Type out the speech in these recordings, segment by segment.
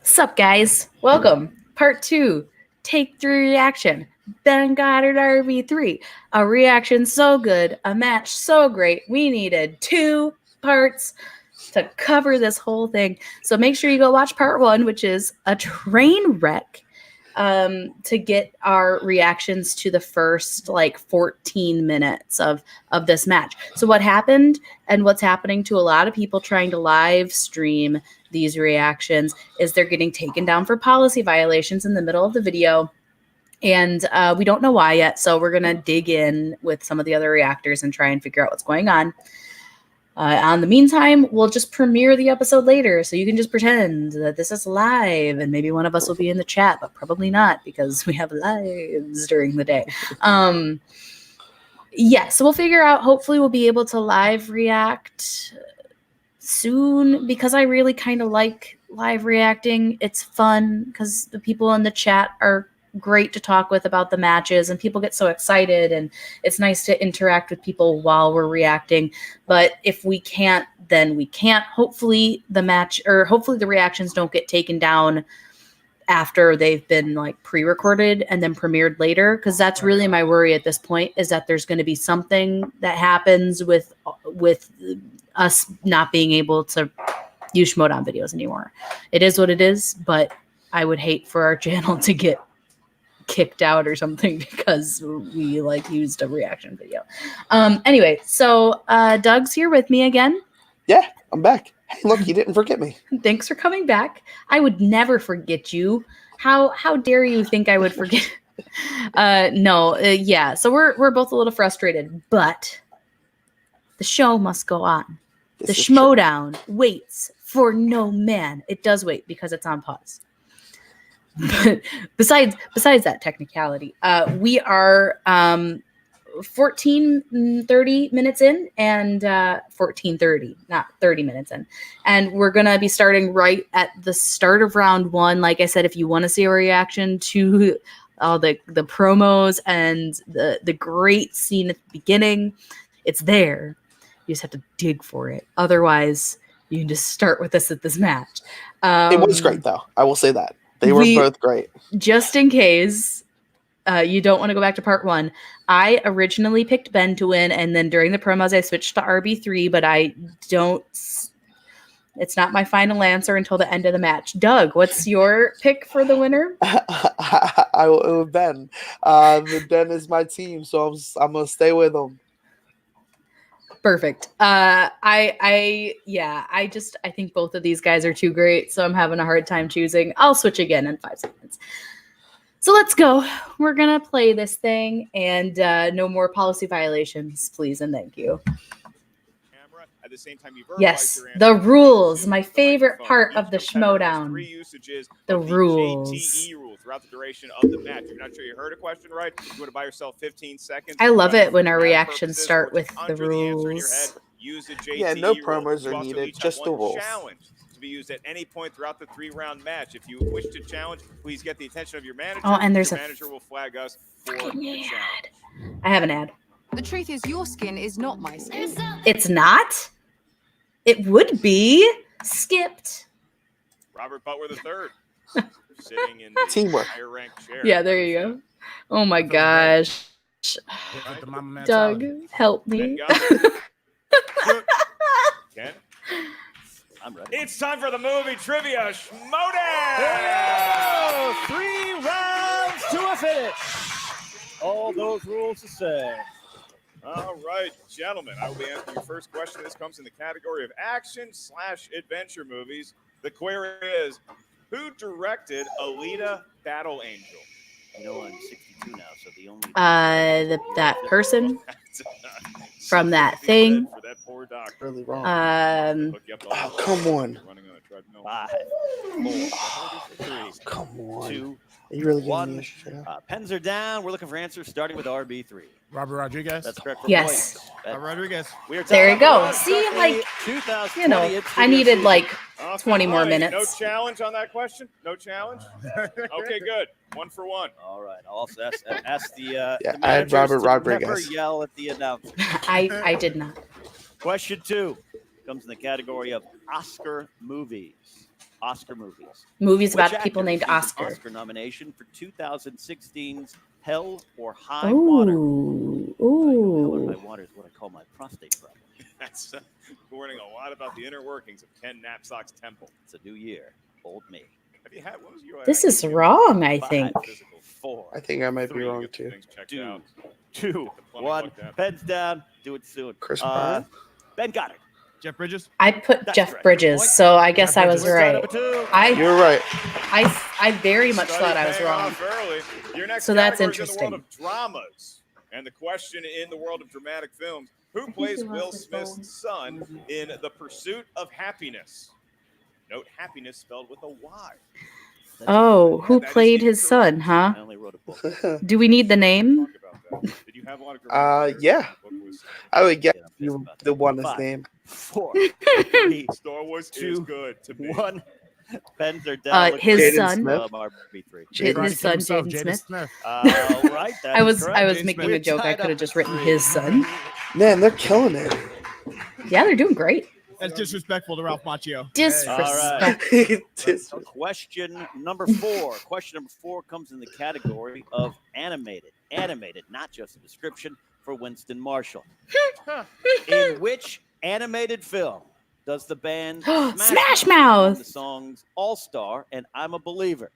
Sup, guys? Welcome. Part 2. Take 3 reaction. Ben Goddard RB3. A reaction so good, a match so great, we needed 2 parts to cover this whole thing. So make sure you go watch part 1, which is a train wreck, to get our reactions to the first 14 minutes of this match. So what happened and what's happening to a lot of people trying to live stream these reactions is they're getting taken down for policy violations in the middle of the video. And we don't know why yet. So we're going to dig in with some of the other reactors and try and figure out what's going on. In the meantime, we'll just premiere the episode later. So you can just pretend that this is live and maybe one of us will be in the chat, but probably not because we have lives during the day. So we'll figure out, hopefully we'll be able to live react soon because I really kind of like live reacting. It's fun because the people in the chat are great to talk with about the matches and people get so excited and it's nice to interact with people while we're reacting. But if we can't, then we can't. Hopefully the reactions don't get taken down after they've been pre-recorded and then premiered later, because that's really my worry at this point, is that there's going to be something that happens with us not being able to use Schmoedown videos anymore. It is what it is, but I would hate for our channel to get kicked out or something because we used a reaction video. Anyway, so Doug's here with me again. Yeah, I'm back. Hey, look, you didn't forget me. Thanks for coming back. I would never forget you. How dare you think I would forget? Yeah. So we're both a little frustrated, but the show must go on. The Schmoedown waits for no man. It does wait because it's on pause. But besides that technicality, we are 14:30 minutes in and 14:30, not 30 minutes in. And we're going to be starting right at the start of round 1. Like I said, if you want to see a reaction to all the promos and the great scene at the beginning, it's there. You just have to dig for it. Otherwise, you can just start with us at this match. It was great, though. I will say that. They were both great. Just in case you don't want to go back to part 1, I originally picked Ben to win, and then during the promos, I switched to RB3, but it's not my final answer until the end of the match. Doug, what's your pick for the winner? I will Ben. Ben is my team, so I'm going to stay with him. Perfect. I think both of these guys are too great, so I'm having a hard time choosing. I'll switch again in 5 seconds. So let's go. We're gonna play this thing, and no more policy violations, please and thank you. At the same time, yes, the rules. My favorite part of the Schmoedown. The rules. Throughout the duration of the match. If you're not sure you heard a question right, you want to buy yourself 15 seconds. I love it when our reactions start with the rules. Yeah, no promos are needed, just the rules. Challenge to be used at any point throughout the 3-round match. If you wish to challenge, please get the attention of your manager. Oh, and there's your manager will flag us for the challenge. I have an ad. The truth is, your skin is not my skin. It's not? It would be. Skipped. Robert Butler III. Sitting in the teamwork. Higher ranked chair. Yeah, there you go. Oh my gosh. Doug, help me. Ken? I'm ready. It's time for the movie trivia Schmoedown! 3 rounds to a finish. All those rules the same. All right, gentlemen, I will be answering your first question. This comes in the category of action/adventure movies. The query is, who directed Alita: Battle Angel? You know, I'm 62 now, so the only that person from that thing. For that poor doctor. Really wrong. Oh, come on. Running on a treadmill. 5, 4, 3, come on. 2, Are you really 1. Pens are down. We're looking for answers, starting with RB3. Robert Rodriguez. That's correct. Yes. Robert Rodriguez. There you go. See, I needed 20 more minutes. No challenge on that question? No challenge? Okay, good. 1 for 1. All right. I'll also ask the I had Robert Rodriguez. Never yell at the announcer. I did not. Question 2 comes in the category of Oscar movies. Oscar movies. Movies Which about people actor named received an Oscar. Oscar nomination for 2016's Hell or High Water. Ooh. Hell or Ooh. High Water is what I call my prostate problem. That's warning a lot about the inner workings of Ken Knapsack's temple. It's a new year. Old me. Have you had? What was your? This is wrong, I 5, think. Physical. 4, I think I might be 3, wrong Get the too. things checked 2, out. 2, Get the plumbing 1. looked at. Pens down. Do it soon. Chris Pine? Ben Goddard. Jeff Bridges. I put That's Jeff correct. Bridges, Point. so I guess Jeff I was Bridges. We're tied right. up at 2. You're right. I very much Study thought I was paying wrong. off early. Your next So that's category is in the world interesting. of dramas. And the question in the world of dramatic films, who plays Will Smith's son in The Pursuit of Happiness? Note happiness spelled with a Y. Oh, who That is played his incorrect. son, huh? I only wrote a book. Do we need the name? Talk about that. Did you have a lot of dramatic players? Yeah. The book was- I would get Yeah, I'm pissed you about the that. one his 5, name. 4, 3, Star Wars is 2, good to me. 1. Pens are down. Look His for Jaden son. Smith. RB3. His son, Jaden Smith. All right. That I is was correct. making We're a joke. I tied could have up just at written 3. his son. Man, they're killing it. Yeah, they're doing great. That's disrespectful to Ralph Macchio. Disrespect. Just- Question number 4. Question number 4 comes in the category of animated. Animated, not just a description for Winston Marshall. In which animated film does the band Smash perform Mouth! the songs All Star and I'm a Believer?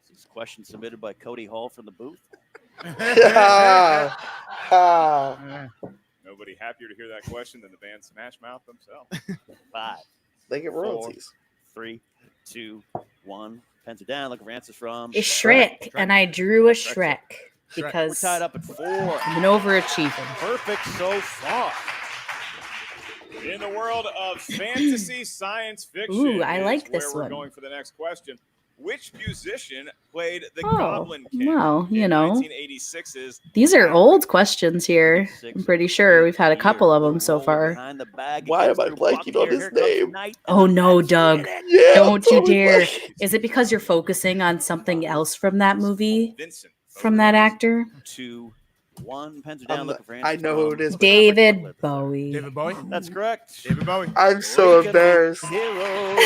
This is a question submitted by Cody Hall from the booth. Nobody happier to hear that question than the band Smash Mouth themselves. 5, They get royalties. 3, 2, 1. Pens are down. Looking for answers from It's Shrek, and I drew a Shrek We're because tied up at 4. I'm an overachiever. Perfect so far. In the world of fantasy science fiction, Ooh, I is like where this we're one. going for the next question. Which musician played the Oh, Goblin King well, you in know. 1986's These are old questions here. I'm pretty sure we've had a couple of them so far. Why am I blanking on his name? Oh no, Doug. Yeah, Don't you totally dare. blanking. Is it because you're focusing on something else from that movie? Vincent. From that actor? 2, 1. Pens are down. Looking for answers. I know who it is. David Bowie. David Bowie. That's correct. David Bowie. I'm so Rican embarrassed. Hero.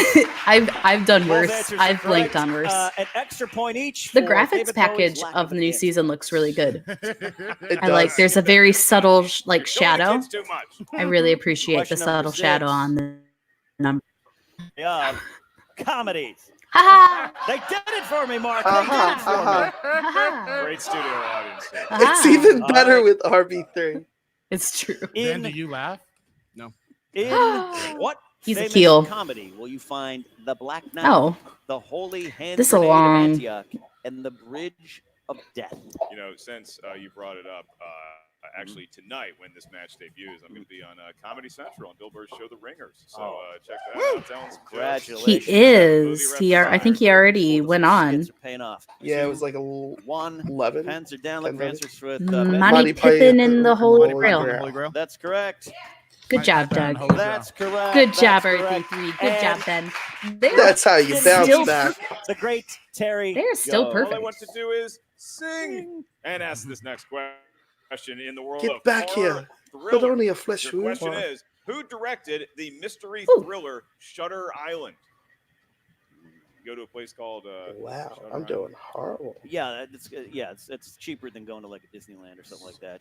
I've done Both worse. answers are I've blinked correct. on worse. An extra point each. The for graphics David Bowie's package lack of the an new answer. season looks really good. It I like. does. There's a very subtle like You're showing the shadow. kids too much. I really appreciate the Question number subtle shadow 6. on the number. Yeah. Comedies. Ha They did it for me, Mark. Uh-huh, They did it for uh-huh. ha! Great studio audience. here. It's even All better right. with RB3. It's true. me. Ben, do you laugh? In what He's a famous heel. comedy will you find The Black Knight, Oh, The Holy Hand This a Grenade long- of Antioch, and The Bridge of Death? You know, since you brought it up, actually tonight when this match debuts, I'm going to be on Comedy Central on Bill Burr's show, The Ringers. So check that out. Tell him some jokes. Congratulations. he is. I think he already went on. Skits are paying off. Yeah, it 2, was like 1. 11. Pens are down. Look for 10, answers with Monty Monty Python Python and the and Holy Holy Grail. Grail. Holy Grail. That's correct. Good job, Batman, Doug. Holy Grail. That's correct. Good That's job, correct. RB3. Good job, And Ben. They're, That's how you bounce Still- back. The great Terry. they're still Go. All perfect. I want to do is sing and ask this next question in the world Get of back horror here. But thriller. only a flesh Your wound. question is, who directed the mystery Ooh. thriller Shutter Island? You go to a place called Wow, Shutter I'm Island. doing horrible. Yeah, it's cheaper than going to like a Disneyland or something like that.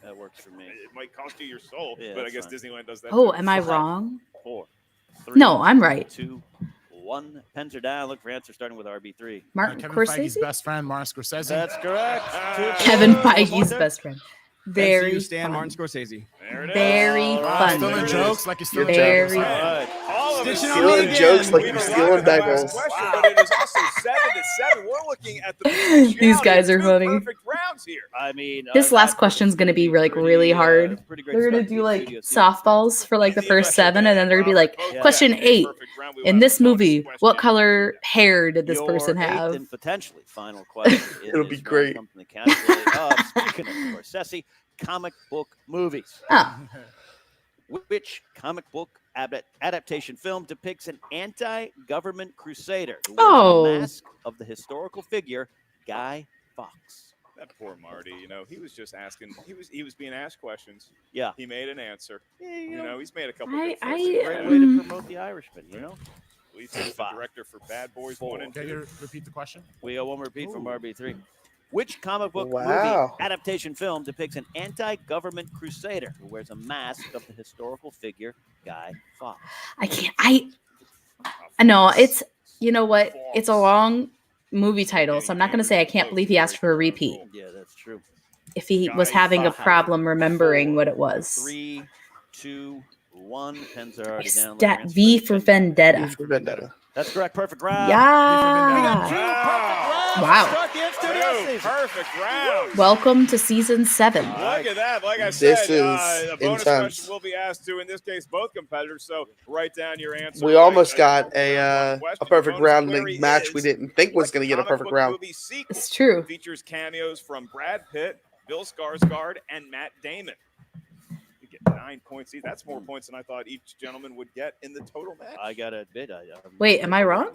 That works for me. It might cost you your soul, Yeah, but I that's guess fine. Disneyland does that. Oh, too. am I wrong? 4, 3, No, I'm right. 2, 1. Pens are down. Look for answers starting with RB3. Martin Kevin Feige's Scorsese? best friend, Martin Scorsese. That's correct. Kevin One more Feige's there. best friend. MCU Very Stan, fun. Martin Scorsese. There it is. Very All right, fun. Still in There it jokes is. like you're still You're in Very jokes. All right. All of us Stitching on Stealing me jokes again. like We've you're arrived stealing at the last bagels. question, but it is also 7-7. We're looking at the potentiality These guys of are 2 funny. perfect rounds here. I mean, This last that question's is gonna be like pretty, really hard. pretty great They're gonna stuff do in like studio season. softballs for like the first 7, and then they're gonna be like, Both question got a 8. perfect round. We will In have this a bonus movie, question what in color each hair did this Your person eighth have? and potentially final question. It'll be great. Comes in the category of, speaking of Scorsese, comic book movies. Oh, Which comic book adaptation film depicts an anti-government crusader who wears Oh. the mask of the historical figure Guy Fawkes? That poor Marty, you know, he was just asking. He was being asked questions. Yeah. He made an answer. Yeah, You know, he's made a couple. I- good I- firsts. Great way to promote the Irishman, you know? Lisa is the director for Bad Boys 1 and 2. Can you repeat the question? We got one repeat from RB3. Which comic book movie Wow. adaptation film depicts an anti-government crusader who wears a mask of the historical figure Guy Fawkes? I can't. I know it's. You know what? It's a long movie title, so I'm not going to say I can't believe he asked for a repeat. Yeah, that's true. If he was having a problem remembering what it was. 3, 2, 1. Pens are already It's down. that V for Vendetta. V for Vendetta. That's correct. Perfect round. Yeah. Wow. Start the in-studio season. Perfect round. Welcome to season 7. Look at that. Like I This said, is a bonus intense. question will be asked to, in this case, both competitors. So write down your answer. We almost got One a question. perfect Bonus round in query a match we is, didn't think was what going to get a comic perfect book round. movie sequel It's true. features cameos from Brad Pitt, Bill Skarsgård, and Matt Damon. You get 9 points each. That's more points than I thought each gentleman would get in the total match. I got to admit. Wait, am I wrong? Right.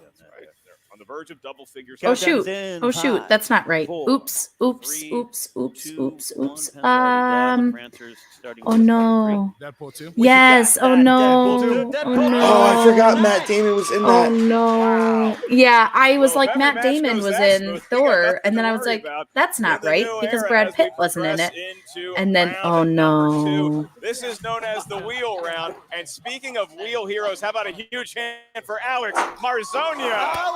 They're on the verge of double figures. Oh shoot! in Oh shoot! 5, That's not right. 4, Oops! Oops! 3, Oops! Oops! 2, Oops! 1. Oops! Pens already down. The Prancers starting Oh with number no! Deadpool 2. Yes! Oh that no! Deadpool 2. Oh Deadpool. no! Oh, I forgot Matt Damon was in Oh that. no! Yeah, I was Well, like, if every Matt match Damon goes was that in smooth, we got Thor, nothing and then to I was worry like, about that's in not the right new because era Brad as we Pitt wasn't in progress it. into And then, round oh number 2. no! This is known as the wheel round. And speaking of wheel heroes, how about a huge hand for Alex Marzonia?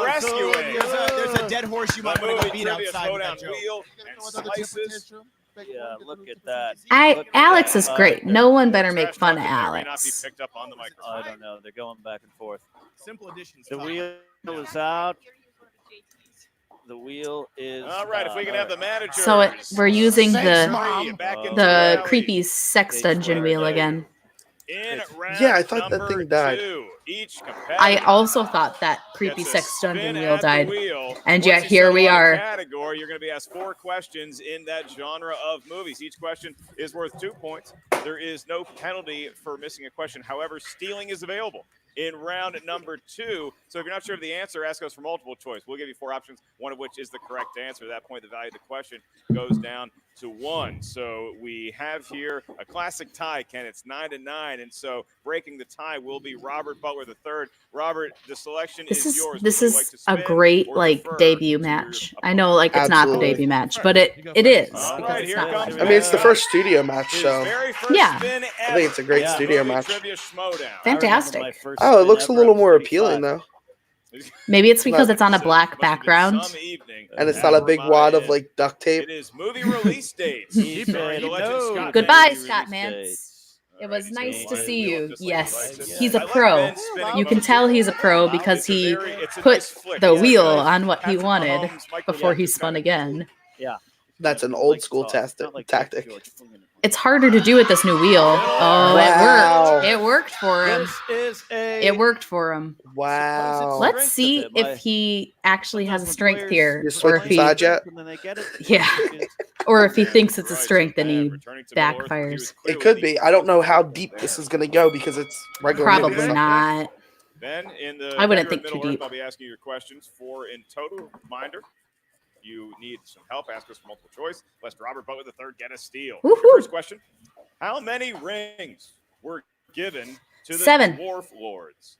Rescuing. There's a dead horse you might The want to movie beat trivia outside with that Schmoedown joke. wheel and slices. Yeah, look at that. Alex is great. No one better make fun of Trash talk that may not be Alex. picked up on the microphone. I don't know. They're going back and forth. Simple additions. The wheel is out. The wheel is. All right, if we can have the manager. So we're using the the creepy sex dungeon wheel again. In round Yeah, I thought that number thing died. 2, each competitor I also thought that creepy gets a sex dungeon spin wheel at the died. wheel. And Once yet you here settle we on a are. Category, you're going to be asked 4 questions in that genre of movies. Each question is worth 2 points. There is no penalty for missing a question. However, stealing is available in round number 2. So if you're not sure of the answer, ask us for multiple choice. We'll give you 4 options, one of which is the correct answer. At that point, the value of the question goes down to 1. So we have here a classic tie, Ken. It's 9-9, and so breaking the tie will be Robert Butler III. Robert, the selection is yours. This Would you like is to a spin great or like defer debut to match. your I know like it's not the Absolutely. debut match, but it is All because right, it's here not comes live. I mean, it's the first studio match, His so very first Yeah. spin I think it's a great Yeah. studio Movie match. Trivia Schmoedown. Fantastic. Oh, it looks a little more appealing though, Maybe it's because Look. it's on a So, black must have been background. some evening and it's at not a big wad of Ramada Inn. like duct tape. It is movie release dates. He Starring said the legend no. Scott Goodbye, Mann. Scott Mantz. It All was right, nice he's to gonna see wheel you. just like he likes Yes, it. he's I a like pro. Ben spinning You can both. tell he's a pro because It's a he very- it's a put nice flick. the He wheel has on what he Patrick wanted Mahomes, Michael before he Jackson spun kind of- again. Yeah. That's an old school tactic. It's harder to do with this new wheel. Oh, Wow. it worked for him. This is a. It worked for him. Wow. Let's strength see of it. if he actually has a strength here, You or switch if he, sides yet? Yeah. or if he thinks it's a Right, so strength and Ben he returning to Middle Earth, he was backfires. clearly It could the be. I don't know how deep this is gonna go because it's regular. movie Probably stuff. not. Then in the I wouldn't regular think Middle too Earth, deep. I'll be asking you questions. 4 in total. Reminder, you need some help. Ask us for multiple choice. Lest Robert Butler III get a steal. Woohoo. Your first question: how many rings were given to the 7. Dwarf Lords?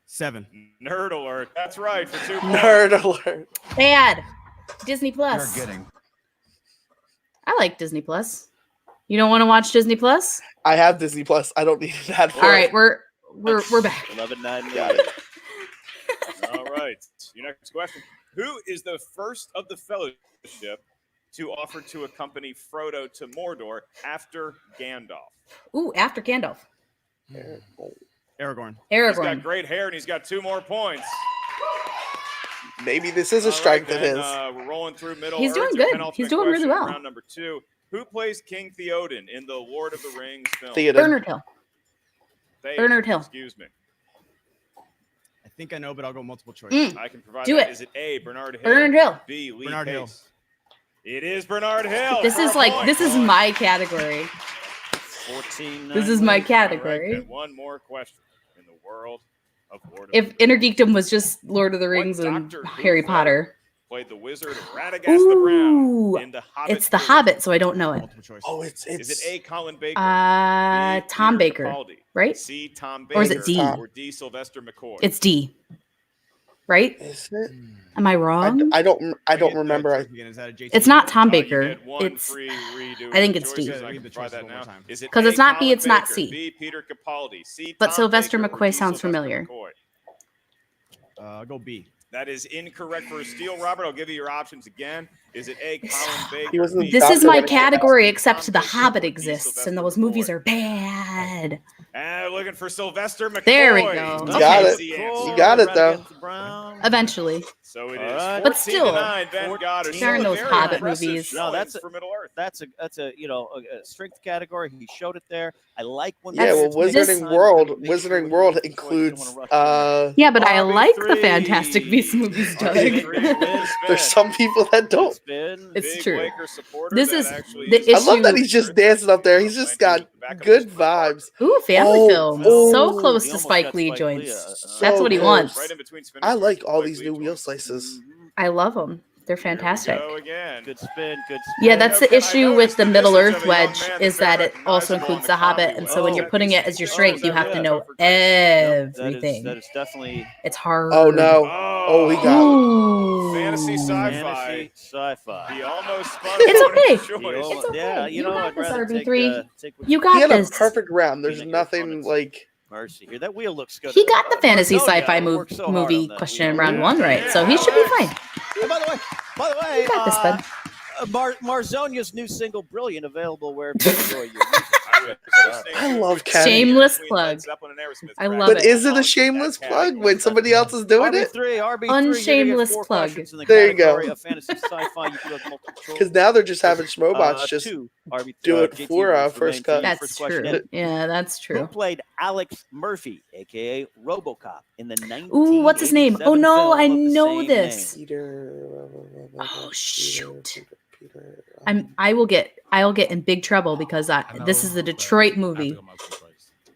7. Nerd alert. That's right for 2 points. Nerd alert. Bad. Disney Plus. I like Disney Plus. You don't want to watch Disney Plus? I have Disney Plus. I don't need that. For All it. right, we're back. 11-9. Got it. All right. Your next question: who is the first of the Fellowship to offer to accompany Frodo to Mordor after Gandalf? Ooh, after Gandalf. Aragorn. He's got Aragorn. great hair and he's got 2 more points. Maybe this is a All right, strength of then, his. we're rolling through Middle He's Earth. doing Your good. penultimate He's doing really question in well. Round number 2. Who plays King Theoden in the Lord of the Rings film? Theoden. Bernard Hill. Theoden, Bernard Hill. Excuse me. I think I know, but I'll go multiple choice. I can provide Do that. it. Is it A, Bernard Hill? Bernard Hill. B, Lee Bernard Hill. Pace? It is Bernard Hill. This for is a like point. this is my category. 14. This is my All right, category. then, one more question in the world of Lord of If the Rings. Intergeekdom was just Lord of the Rings and Doctor Who Harry film Potter. played the wizard Radagast the Brown Ooh, in The Hobbit. it's The 3? Hobbit, so I don't know it. Multiple choice. Oh, it's Is it A. Colin Baker? B. Tom Peter Baker, Capaldi, right? C. Tom Baker, Or is it D? or D. Sylvester McCoy? It's D, right? Is it? Am I wrong? I don't remember. Is that a JT? It's not Tom You Baker. get one It's free redo I think of it's choices. D. I can The try choices that one more now. time. Is it 'Cause A. it's not B, Colin it's not Baker, C. B. Peter Capaldi, C. But Tom Sylvester Baker, or McCoy D. sounds Sylvester familiar. McCoy? Go B. That is incorrect for a steal, Robert. I'll give you your options again. Is it A. Colin Baker? He wasn't B. This is Dr. my Benedict. category, Tom except The Baker, Hobbit or D. exists, Sylvester and those McCoy? movies are bad. And looking for Sylvester McCoy. There we go. You got Is it. the answer. You got it, though. Eventually. So it All is right. 14 But still, to 9. Ben Goddard. darn Still a those very Hobbit impressive movies. No, showing that's a- for Middle Earth. That's a a strength category. He showed it there. I like when Yeah, well, This- Wizarding World includes Yeah, but I like the RB3. Fantastic Beasts movies, Doug. there's some people that don't. It's Big true. Laker supporter This that is actually the is- I love that issue- he's just dancing up there. He's just got good vibes. Ooh, family Oh, film. oh. So close He to almost Spike got Lee Spike joints. Lee, That's what he close. wants. Right in between Spinach I like and all Spike these Lee new wheel joints. slices. I love them. They're Here we fantastic. go again. Good spin. Good spin. Yeah, that's the Okay, I issue with noticed the the Middle visage Earth of a young wedge man is that's that very it also recognizable includes on the the Hobbit, copy and so when web. you're putting it as your strength, you have to know That everything. is definitely It's hard. Oh no! Oh, we got it. Ooh. Fantasy sci-fi. fantasy sci-fi. The almost spun It's opponent okay. choice. It's okay. Yeah, You got I'd this, rather RB3. take what You He got had a this. perfect round. There's Being at your nothing opponent's like. mercy here. That wheel looks good. He got the fantasy Marzonia sci-fi worked so hard movie on that question in wheel. round one, right? So he should be fine. And by the way, You got this, bud. Marzonia's new single "Brilliant" available wherever you enjoy your music. I love Ken. Shameless plug. I love But it. is it a shameless plug when somebody else is doing it? RB3, Unshameless plug. There you go. Fantasy sci-fi. You do have multiple choice. Because now they're just having Schmoebots just two, RB3, do it JT for was the first main cut. team. That's First true. question. Yeah, that's Who true. played Alex Murphy, aka RoboCop, in the 1987 Ooh, what's his name? Oh no, film I of the know same this. name? Peter. Oh, shoot. Peter. I'll get in big trouble because this is a Detroit movie.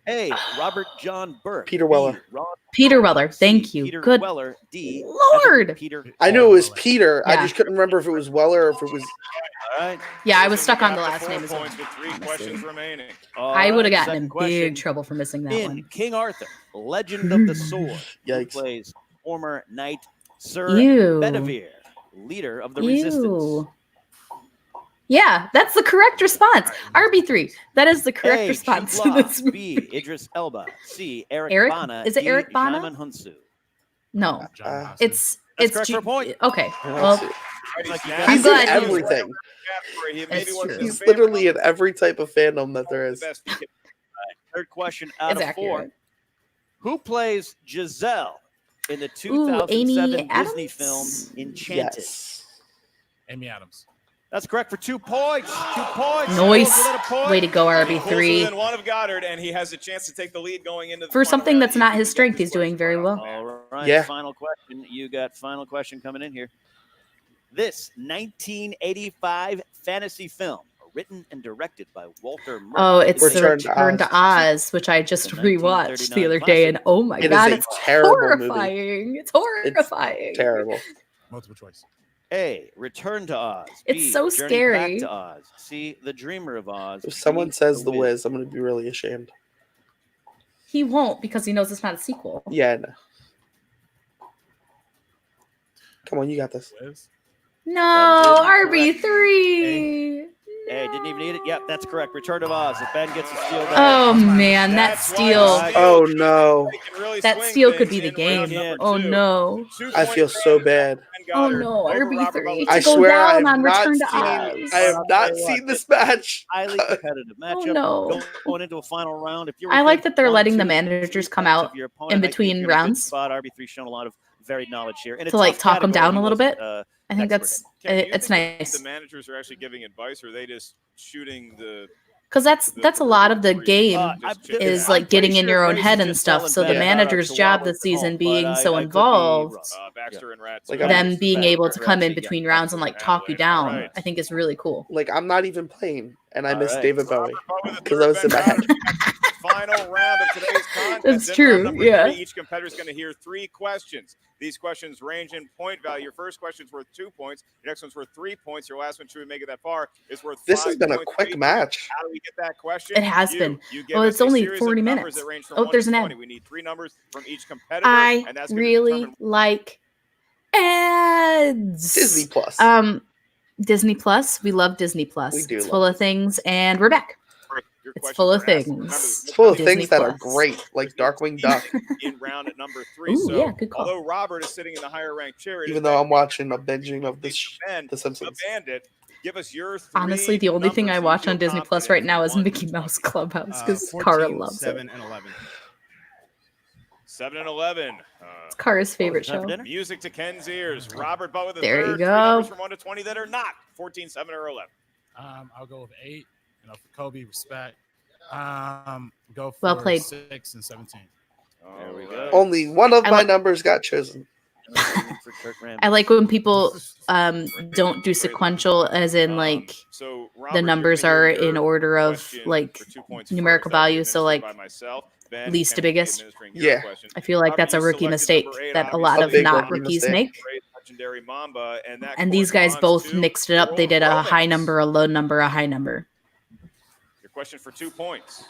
A. Robert John Burke. Peter Weller. B. Ron Peter Weller. Thank C. you. Peter Good Weller. D. Lord. Evan Peter. I knew it was Peter. I Yeah. just couldn't remember if it was Weller or if it was. All right. Yeah, I was stuck on the Got last 4 name as well. points with 3 questions remaining. All I would have right, gotten in second question. big trouble for missing that In one. King Arthur, Legend of the Sword, who Yikes. plays former knight Sir Ew. Bedivere, leader of the Resistance. Ew. Yeah, that's the correct response. RB3. That is the correct A. response Jude to Law, this movie. B. Idris Elba. C. Eric Eric? Bana. Is it D. Eric Bana? Jaimon Hunsu. No, it's That's correct for a point. Okay. Well, Well, I'm he's glad in you- everything. It's true. He's literally in every type of fandom that there is. Third question out it's of 4. accurate. Who plays Giselle in the Ooh, 2007 Amy Disney Adams? film Enchanted? Yes. Amy Adams. That's correct for 2 points. 2 points. Nice. Within a point. Way to go, Within RB3. one of Goddard, and he has a chance to take the lead going into the For final something round. that's not He his can strength, get this he's doing question very right well. off. All right. Yeah. Final question. You got final question coming in here. This 1985 fantasy film, written and directed by Walter Murphy. Oh, it's the Return to Return to Oz, which I just The rewatched the 1939 other day, and oh my It god, is a it's terrible movie. horrifying. It's horrifying. Terrible. Multiple choice. A. Return to Oz. It's B, so Journey scary. Back to Oz. C. The Dreamer of Oz. If someone D, says The Wiz. Wiz, I'm going to be really ashamed. He won't because he knows it's not a sequel. Yeah, I know. Come on, you got this. No, That is RB3. Hey, didn't even need it. Yep, that's correct. Return to Oz. If Ben gets a steal there. Oh man, that That's why steal. the Oh, no. They can really That swing steal could things be the in round game. number Oh 2. no. 2 I points feel so bad. Ben Oh Goddard no, over Robert RB3 Bubba. to I go swear I have down on not Return seen. to Oz. I have not seen this match. Highly competitive matchup. no. Going into a final round. If you're I like within that they're 1, letting the 2, managers 3 come points out of your opponent, in I think between you're in a good rounds. spot. RB3 showing a lot of varied knowledge here. And To, like, talk 'em down a little bit. I think that's Ken, do you it's think nice The managers are actually giving advice, or are they just shooting the? because that's a lot of the game is like getting in your own head and stuff. So the manager's job this season being so involved, Baxter and Rats. Like, them being able to come in Yeah. between rounds and like talk you down, I think is really cool. Like, I'm not even playing, and I All miss right. David Bowie. Because Because I was in my head. Final round of today's contest. That's In true, round number yeah. 3, each competitor is going to hear 3 questions. These questions range in point value. Your first question's worth 2 points. Your next one's worth 3 points. Your last one, should we make it that far, is worth 5 This has been a points. quick match. How do we get that question? It has been. You give Well, us it's a only series 40 of numbers minutes. that range from Oh, 1 there's to an 20. ad. We need 3 numbers from each competitor. I and that's gonna really determine like ads. Disney Plus. Disney Plus. We love Disney Plus. We do It's love full of things, and we're back. your It's question full of for Aston. things. Remember, It's full of Disney things that are Plus. great, like Darkwing Duck. in round at number 3. Ooh, So yeah, good call. although Robert is sitting in the higher ranked chair, it Even is though Ben I'm watching a binging of Ben, The Simpsons. the Bandit. Give us your 3 Honestly, the only thing I numbers watch you feel on Disney Plus confident right now from is 1 to Mickey 20. Mouse Clubhouse because 14, Cara loves 7, it. and 11. 7 and 11. It's Cara's favorite time for show. dinner? Music to Ken's ears. Robert Butler the There you third. 3 go. numbers from 1 to 20 that are not 14, 7, or 11. I'll go with 8. You know, for Kobe, respect. Go for Well played. 6 and 17. There we All go. Only one of I my like- numbers got chosen. For Kirk Randall. I like when people don't do sequential, as in like So the Robert, numbers you're are gonna hear in your order of question like for 2 points numerical first. That'll be value. So administered like by myself. Ben, least to Ken will be biggest. administering your Yeah. question. I feel like Robert, that's a you rookie selected mistake number 8, that a lot of obviously. big not rookie rookies mistake. make. Great legendary Mamba, and that And these guys corresponds both to mixed it up. They World did a Romance. high number, a low number, a high number. Your question for 2 points.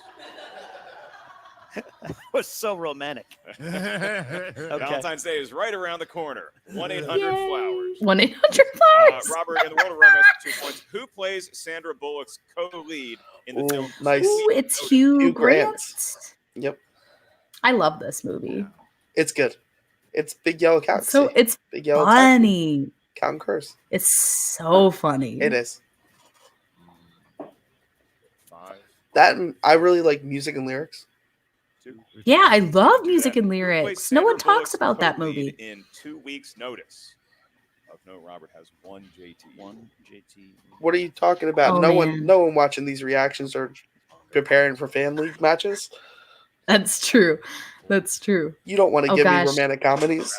was so romantic. Okay. Valentine's Day is right around the corner. 1-800-FLOWERS. 1-800-Flowers. Robert, in the world of romance, for 2 points. Who plays Sandra Bullock's co-lead in the Ooh, film? nice. Ooh, it's Hugh Hugh Grant. Grant. Yep. I love this movie. It's good. It's Big Yellow Cat. So it's Big Yellow Taxi. funny. Count and Curse. It's so funny. It is. 5, That and I really like music and lyrics. 2. Yeah, I love music and Who plays lyrics. No Sandra one talks Bullock's about that co-lead movie. In 2 weeks' notice. Of note, Robert has 1 JT. One JT. What are you talking about? Oh, no man. one watching these reactions or preparing for family matches. That's true. That's true. You don't want to Oh, give gosh. me romantic comedies.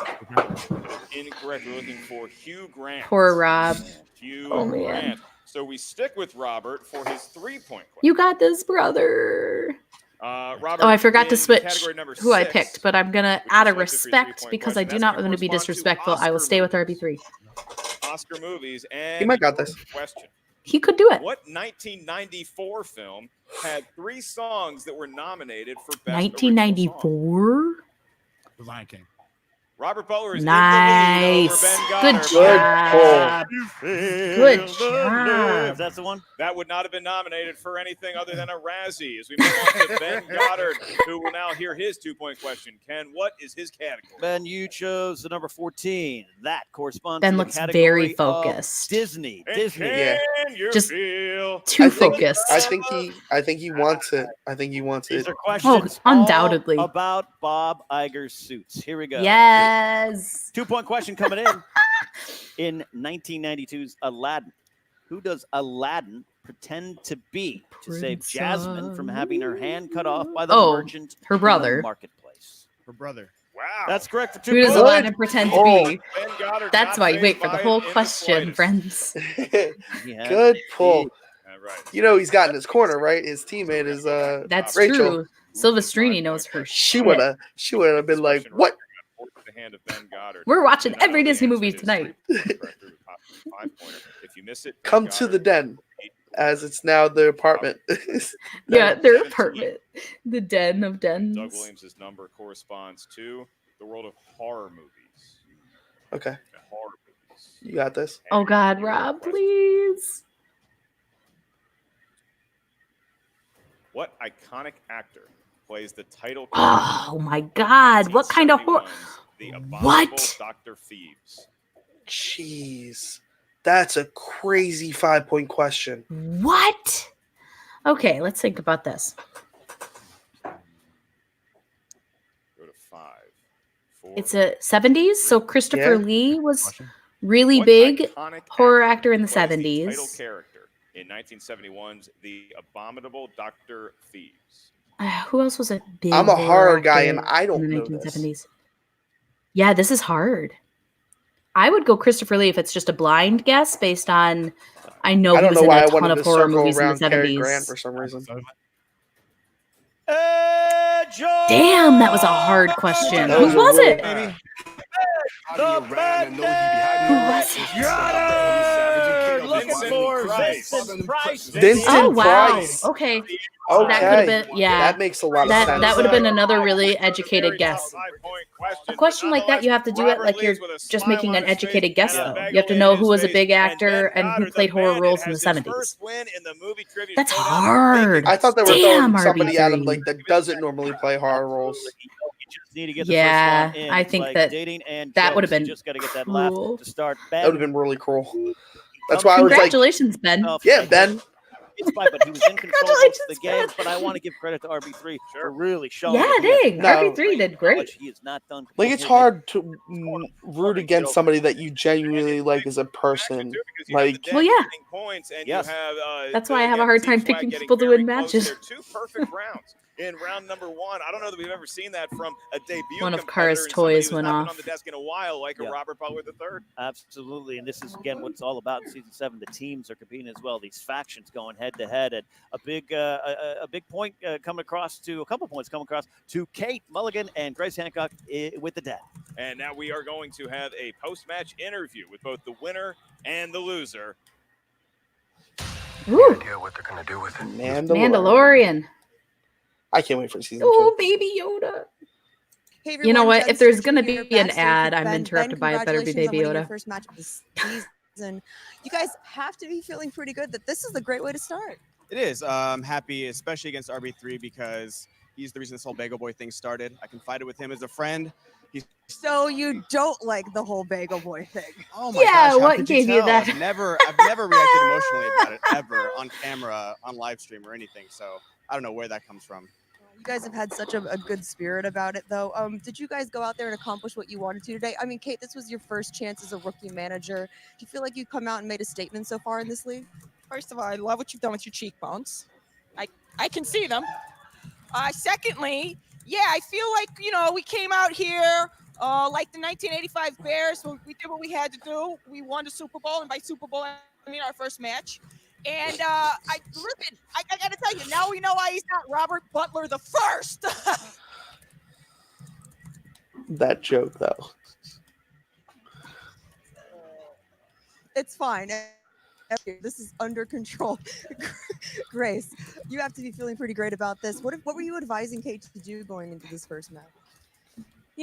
Incorrect. We're looking for Hugh Grant. Poor Rob. Hugh Oh, man. Grant. So we stick with Robert for his 3-point question. You got this, brother. Robert, Oh, I forgot to in switch category number who I 6, picked, but I'm gonna, which out you of selected for your respect, 3-point because I question, do that's not gonna want to be correspond to disrespectful, I will Oscar stay with movies. RB3. Oscar movies. And He might got this. Question. He could do it. What 1994 film had 3 songs that were nominated for Best Original Song? 1994. The Lion King. Robert Butler is Nice. in the lead over Ben Good Goddard. job. Good job. That's the one. That would not have been nominated for anything other than a Razzie. As we move on to Ben Goddard, who will now hear his 2-point question. Ken, what is his category? Ben, you chose the number 14. That corresponds Ben to the looks category very of focused. Disney. And Disney. Yeah. Can you Just feel Too I think- focused. I think he wants it. I think he wants These it. are questions undoubtedly. all about Bob Iger's suits. Here we go. Yes. 2-point question coming in. In 1992's Aladdin, who does Aladdin pretend to be to save Prince Jasmine from having her hand cut off by the Oh, merchant her in the brother. marketplace? Her brother. Wow. That's correct for 2 Who does points. Aladdin pretend to Oh. be? Ben Goddard That's not why you wait fazed for the by whole it in the question, slightest. friends. Yeah. Good pull. All right. You know he's got in his corner, right? His teammate is That's Rachel. true. Silvestrini knows her She shit. would have been like, "What? The hand of Ben Goddard. We're watching And not every only Disney movie answered his tonight. 3-point correctly with a 5-pointer. If you miss it, Ben Come to the Goddard, den," as it's now the apartment. Yeah, their 17. apartment. The den of dens. Doug Williams' number corresponds to the world of horror movies. Okay, Horror movies. you got this. Oh God, Your Rob, question. please. What iconic actor plays the title character? Oh my God, what kind of horror? 1971's The Abominable What? Dr. Thieves. Jeez, that's a crazy 5-point question. What? Okay, let's think about this. Go to 5, 4. It's a 70s, so Christopher Yeah. Lee was Question. really What big iconic horror actor in the plays 70s. Title character in 1971's The Abominable Dr. Thieves. Who else was a big I'm a horror guy, actor and I don't in the know this. 1970s? Yeah, this is hard. I would go Christopher Lee if it's just a blind guess based on I know I he don't was know in why I a ton wanted of to horror circle movies in around the Cary Grant 70s. for some reason. Damn, that was a hard question. That Who was was a it? really- The Goddard! Looking for Vincent Price. Vincent Oh wow. Price. Okay. Okay. That could have been, yeah. That makes a lot of sense. That would have been another really educated guess. A question like that, you have to do it like you're just making an educated guess, though. You have to know who was a big actor and who played horror roles in the 70s. That's hard. I thought they were Damn, throwing somebody at him RB3. like that doesn't normally play horror roles. Need to get the Yeah, first one in. I It's think like that dating and that would have jokes. been You just got to get that laugh cruel. to start. That would have been really cruel. That's why I was like, Congratulations, Ben. yeah, Ben. It's fine, but he was in control of most of the games. But I want to give credit to RB3 for really showing. Yeah, that he has dang. No. RB3 did great. He is not done. Like, it's hard to root against somebody that you genuinely like as a person. Like, Well, yeah. Yes. That's why I have a hard time picking people to win matches. Two perfect rounds in round number one. I don't know that we've ever seen that from a debut. One of competitor Kara's and somebody toys who's went not been off. on the desk in a while, like a Robert Butler III. Absolutely, and this is again what it's all about in season 7. The teams are competing as well. These factions going head to head, and a big point coming across to a couple points coming across to Kate Mulligan and Grace Hancock with the dad. And now we are going to have a post-match interview with both the winner and the loser. Ooh, idea what they're gonna do with it. Mandalorian. I can't wait for season Oh, 2. baby Yoda. Hey, You know everyone, what? Jen If there's Sturgeon gonna here, be an backstage ad, with I'm Ben. interrupted by it. Better be Congratulations on Baby winning your Yoda. first match of the season. You guys have to be feeling pretty good that this is a great way to start. It is. I'm happy, especially against RB3, because he's the reason this whole Bagel Boy thing started. I confided with him as a friend. So you don't like the whole Bagel Boy thing? Oh my Yeah, gosh, how what could gave you tell? that? I've never reacted emotionally about it ever on camera, on live stream, or anything. So I don't know where that comes from. You guys have had such a good spirit about it, though. Did you guys go out there and accomplish what you wanted to today? I mean, Kate, this was your first chance as a rookie manager. Do you feel like you've come out and made a statement so far in this league? First of all, I love what you've done with your cheekbones. I can see them. Secondly, yeah, I feel like, we came out here like the 1985 Bears. So we did what we had to do. We won the Super Bowl, and by Super Bowl, I mean our first match. And I got to tell you, now we know why he's not Robert Butler the first. That joke, though. It's fine. This is under control. Grace, you have to be feeling pretty great about this. What were you advising Kate to do going into this first match?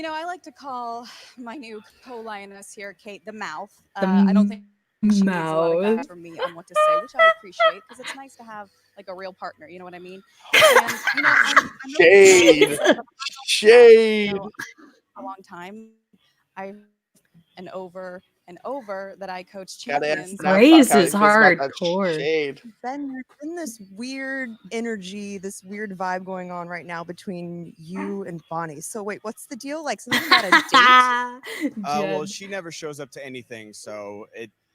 I like to call my new co-lioness here, Kate, the mouth. The I don't think she needs a lot of mouth. guidance from me on what to say, which I appreciate because it's nice to have like a real partner. You know what I mean? And, I'm Shade. Shade. a long time. I've and over and over that I coach Gotta ask champions. that Grace about is that hardcore. shade. Ben, there's been this weird energy, this weird vibe going on right now between you and Bonnie. So wait, what's the deal? Like something about a date? Well, Jen. she never shows up to anything, so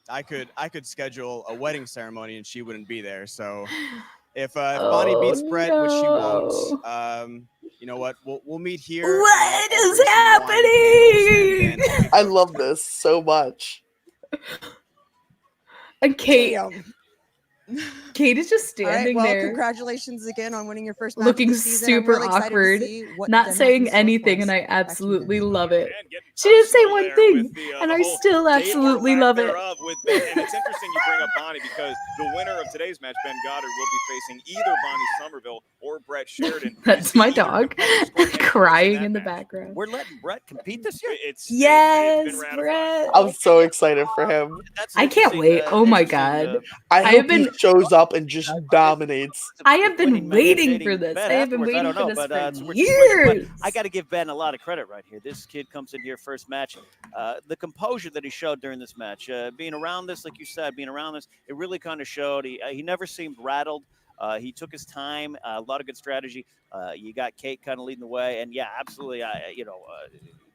I could schedule a wedding ceremony and she wouldn't be there. So if Bonnie beats Brett, which she won't, you know what? We'll meet here. What is Some wine, happening? candles, and I love this so much. And Kate, Damn. Kate is just All right, standing well, there, congratulations again on winning your first match of looking the season. I'm super really excited to awkward, see what not Den has saying in store for anything, us. and I Back to you, absolutely Ben. love it. And getting She didn't say personal one there thing, with the, and the I whole still date or absolutely lack love it. thereof with Ben. And it's interesting you bring up Bonnie because the winner of today's match, Ben Goddard, will be facing either Bonnie Somerville or Brett Sheridan. That's my dog crying in the background. We're letting Brett compete this year. It's Yes, been ratified. Brett. I'm so excited for him. That's I can't interesting, wait. Oh my interesting, God. I have hope he been- shows up and just dominates. I have been winning men and waiting dating for this. Ben I have been afterwards. waiting don't for know, this but, for we're just waiting. But years. I got to give Ben a lot of credit right here. This kid comes in here first match. The composure that he showed during this match, being around this, like you said, being around this, it really kind of showed. He never seemed rattled. He took his time. A lot of good strategy. You got Kate kind of leading the way, and yeah, absolutely.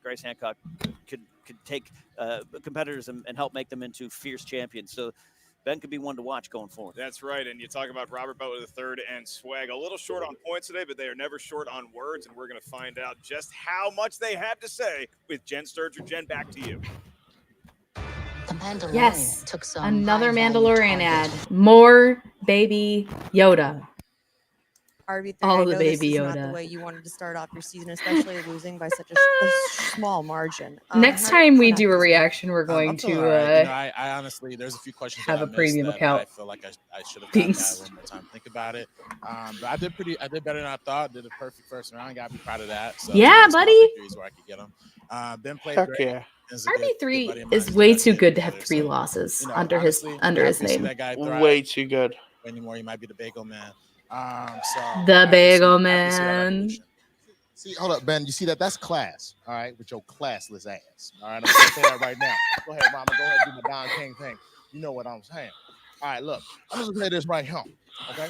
Grace Hancock could take competitors and help make them into fierce champions. So Ben could be one to watch going forward. That's right. And you talk about Robert Butler III and Swag. A little short on points today, but they are never short on words. And we're going to find out just how much they have to say with Jen Sturgeon. Jen, back to you. The Mandalorian Yes, took some another high-value Mandalorian ad. target. More Baby Yoda. RB3, All I the know this Baby is not the Yoda. way you wanted to start off your season, especially losing by such a small margin. Next How do you time we feel do a after this match? reaction, we're going I'm feeling to all right. I honestly, there's a few questions have that a I missed premium that account. I feel like I should have gotten that a Thanks. little more time to think about it. But I did better than I thought. Did a perfect first round. Got to be proud of that. So Yeah, just small buddy. victories where I could get them. Ben played Heck great. yeah. Is a good buddy RB3 of mine. is He's way best too kid good to have together. 3 So, losses you know, under honestly, his happy to see name. that guy thrive. Way too good. Anymore, he might be the bagel man. So The happy to see- bagel happy to see that man. evolution. See, hold up, Ben. You see that? That's class. All right, with your classless ass. All right, I'm gonna say that right now. Go ahead, Mama. Go ahead, do the Don King thing. You know what I'm saying. All right, look. I'm just gonna say this right here. Okay.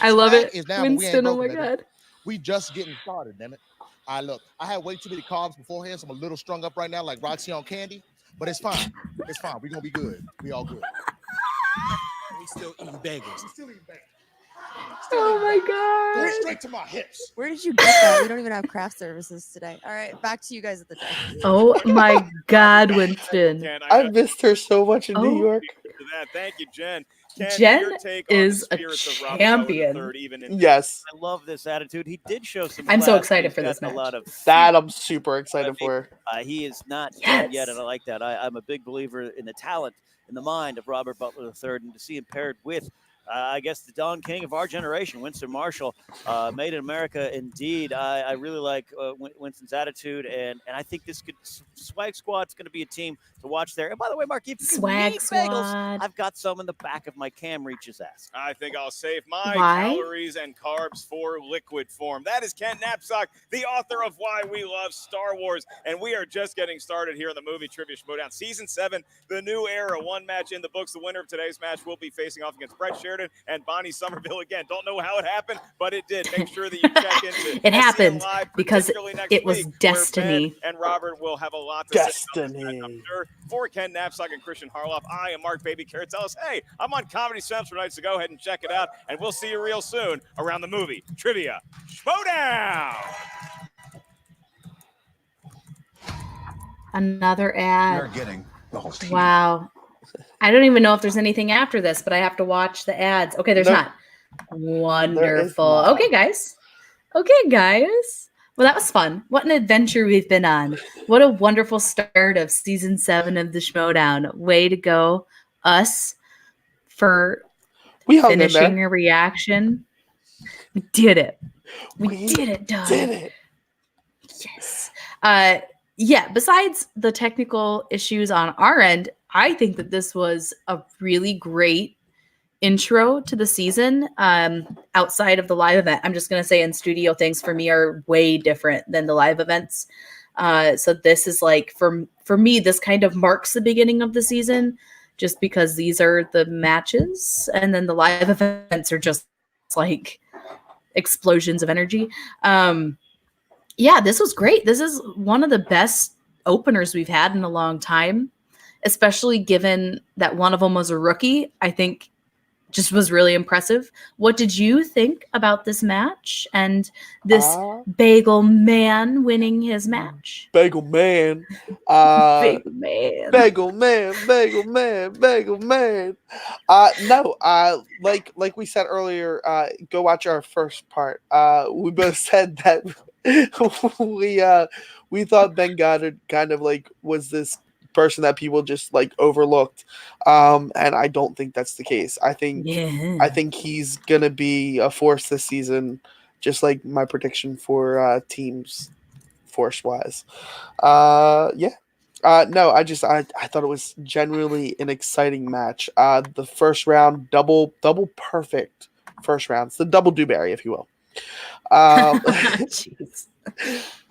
I love Swag it. is down, but we ain't Winston, oh my broken, baby. god. We just getting started, damn it. All right, look. I had way too many carbs beforehand, so I'm a little strung up right now, like Roxy on candy. But it's fine. It's fine. We're gonna be good. We all good. We still eating bagels. We still eating bagels. Oh my Going god. straight to my hips. Where did you get that? We don't even have craft services today. All right, back to you guys at the desk. Oh my god, Winston. Ken, I know missed her so much in New Oh. York. for that. Thank you, Jen. Ken, Jen your take on is the a spirits of Robert champion. Butler III, even in Yes. I love this attitude. He did show some. I'm so class. excited He's for this got a match. lot of That I'm super excited for. He is not Yes. done yet, and I like that. I'm a big believer in the talent in the mind of Robert Butler III, and to see him paired with, I guess, the Don King of our generation, Winston Marshall, made in America indeed. I really like Winston's attitude, and I think this Swag Squad's going to be a team to watch there. And by the way, Mark, if you Swag need Squad. bagels, I've got some in the back of my Cam Reach's ass. I think I'll save my Why? calories and carbs for liquid form. That is Ken Knapsack, the author of Why We Love Star Wars. And we are just getting started here in the movie Trivia Schmoedown. Season 7, the new era. One match in the books. The winner of today's match will be facing off against Brett Sheridan and Bonnie Somerville again. Don't know how it happened, but it did. Make sure that you check into It SCN happened Live, because particularly next it was week, where destiny. Ben and Robert will have a lot to say about this match, Destiny. I'm sure. For Ken Knapsack and Christian Harloff, I am Mark Baby Carrot. Tell us, hey, I'm on Comedy Central tonight, so go ahead and check it out. And we'll see you real soon around the movie Trivia Schmoedown. Another ad. getting the whole team. Wow. I don't even know if there's anything after this, but I have to watch the ads. Okay, there's No. not. Wonderful. not. Okay, guys. Okay, guys. Well, that was fun. What an adventure we've been on. What a wonderful start of season 7 of the Schmoedown. Way to go, us, for We hung in finishing there. a reaction. We did it. We We did it, Doug. Did it. Yes. Yeah, besides the technical issues on our end, I think that this was a really great intro to the season. Outside of the live event, I'm just going to say in studio things for me are way different than the live events. So this is like, for me, this kind of marks the beginning of the season just because these are the matches and then the live events are just like explosions of energy. Yeah, this was great. This is one of the best openers we've had in a long time, especially given that one of them was a rookie. I think just was really impressive. What did you think about this match and this Bagel Man winning his match? Bagel Man. Bagel Man. Bagel Man. Bagel Man. Bagel Man. No, like we said earlier, go watch our first part. We both said that we thought Ben Goddard kind of like was this person that people just like overlooked, and I don't think that's the case. I think he's gonna be a force this season, just like my prediction for teams force wise. No, I thought it was genuinely an exciting match. The first round, double perfect first round. It's the double Dewberry, if you will. Jeez.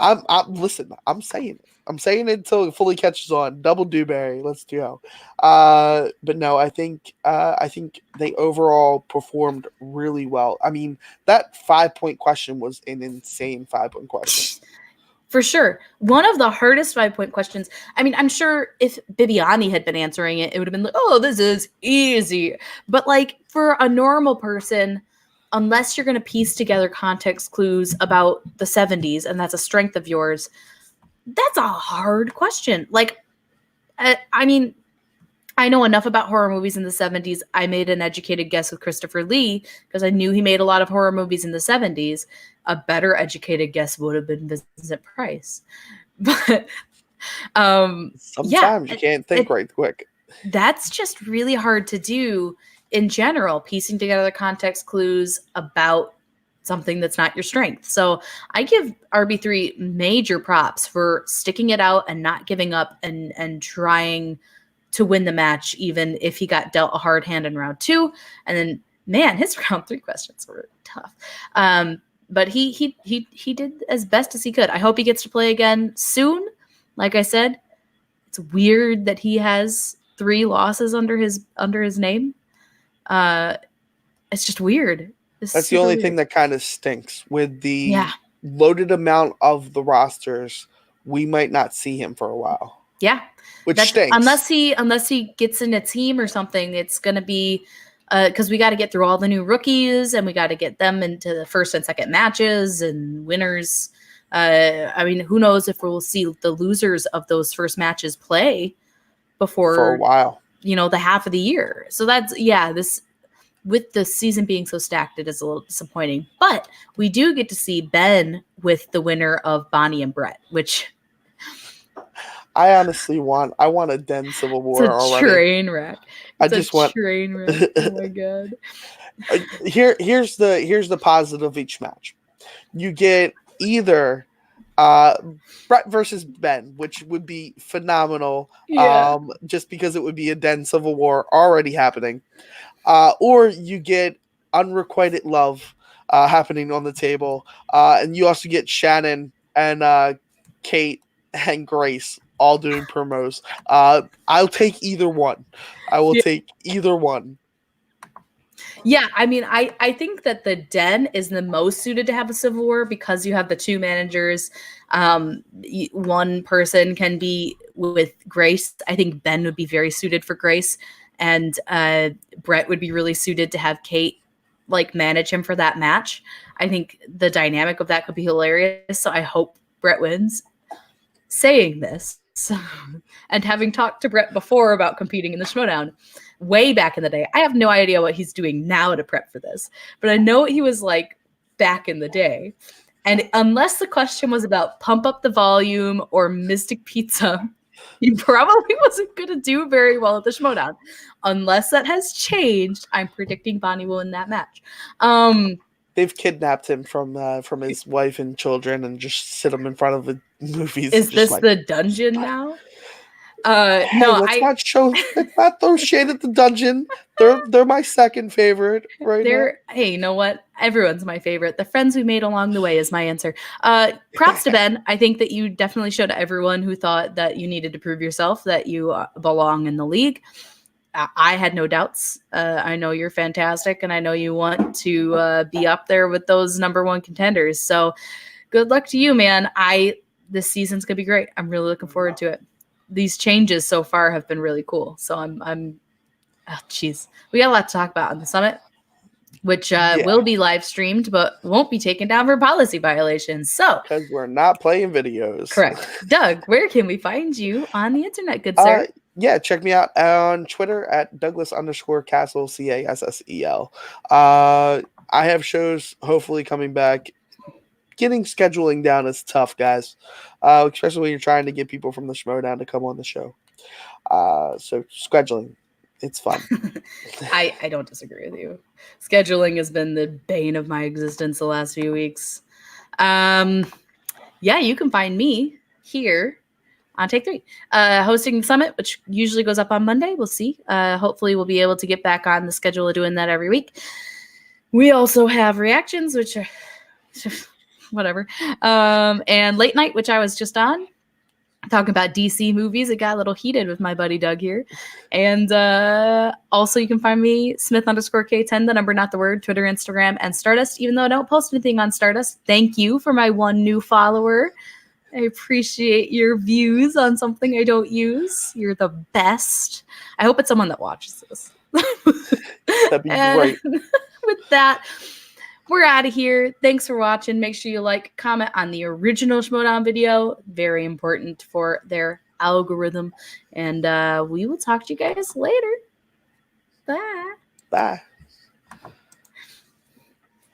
I'm saying it. I'm saying it until it fully catches on. Double Dewberry, let's go. But no, I think they overall performed really well. I mean, that 5-point question was an insane 5-point question. For sure. One of the hardest 5-point questions. I mean, I'm sure if Bibiani had been answering it, it would have been like, oh, this is easy. But like for a normal person, unless you're going to piece together context clues about the 70s, and that's a strength of yours, that's a hard question. Like, I mean, I know enough about horror movies in the 70s. I made an educated guess with Christopher Lee because I knew he made a lot of horror movies in the 70s. A better educated guess would have been Vincent Price. But sometimes you can't think right quick. That's just really hard to do in general, piecing together context clues about something that's not your strength. So I give RB3 major props for sticking it out and not giving up and trying to win the match, even if he got dealt a hard hand in round 2. And then, man, his round 3 questions were tough. But he did as best as he could. I hope he gets to play again soon. Like I said, it's weird that he has 3 losses under his name. It's just weird. That's the only thing that kind of stinks with the loaded amount of the rosters. We might not see him for a while. Yeah, which stinks. Unless he gets in a team or something, it's gonna be because we got to get through all the new rookies and we got to get them into the first and second matches and winners. I mean, who knows if we'll see the losers of those first matches play before for a while. The half of the year. So that's this. With the season being so stacked, it is a little disappointing. But we do get to see Ben with the winner of Bonnie and Brett, which I honestly want. I want a Den Civil War already. Train wreck. Train wreck. Oh my god. Here's the positive of each match. You get either Brett versus Ben, which would be phenomenal. Yeah. Just because it would be a Den Civil War already happening. Or you get Unrequited Love happening on the table. And you also get Shannon and Kate and Grace all doing promos. I'll take either one. I will take either one. Yeah, I mean, I think that the Den is the most suited to have a Civil War because you have the 2 managers. One person can be with Grace. I think Ben would be very suited for Grace. And Brett would be really suited to have Kate manage him for that match. I think the dynamic of that could be hilarious. So I hope Brett wins. Saying this, and having talked to Brett before about competing in the Schmoedown way back in the day, I have no idea what he's doing now to prep for this, but I know what he was like back in the day. And unless the question was about Pump Up the Volume or Mystic Pizza, he probably wasn't going to do very well at the Schmoedown. Unless that has changed, I'm predicting Bonnie will win that match. They've kidnapped him from his wife and children and just sit him in front of the movies. Is this the dungeon now? Hey, no, let's not throw shade at the dungeon. They're my second favorite right now. Hey, you know what? Everyone's my favorite. The friends we made along the way is my answer. Props to Ben. I think that you definitely showed everyone who thought that you needed to prove yourself that you belong in the league. I had no doubts. I know you're fantastic, and I know you want to be up there with those number 1 contenders. So good luck to you, man. This season's gonna be great. I'm really looking forward to it. These changes so far have been really cool. So we got a lot to talk about on the summit, which will be live streamed, but won't be taken down for policy violations. So because we're not playing videos. Correct. Doug, where can we find you on the internet, good sir? Yeah, check me out on Twitter at Douglas_Cassel, Cassel. I have shows hopefully coming back. Getting scheduling down is tough, guys, especially when you're trying to get people from the Schmoedown to come on the show. So scheduling, it's fun. I don't disagree with you. Scheduling has been the bane of my existence the last few weeks. Yeah, you can find me here on Take 3, hosting the summit, which usually goes up on Monday. We'll see. Hopefully we'll be able to get back on the schedule of doing that every week. We also have reactions, which are whatever. And late night, which I was just on, talking about DC movies. It got a little heated with my buddy Doug here. And also you can find me Smith_K10, the number, not the word, Twitter, Instagram, and Stardust. Even though I don't post anything on Stardust, thank you for my 1 new follower. I appreciate your views on something I don't use. You're the best. I hope it's someone that watches this. That'd be great. With that, we're out of here. Thanks for watching. Make sure you comment on the original Schmoedown video. Very important for their algorithm. And we will talk to you guys later. Bye. Bye.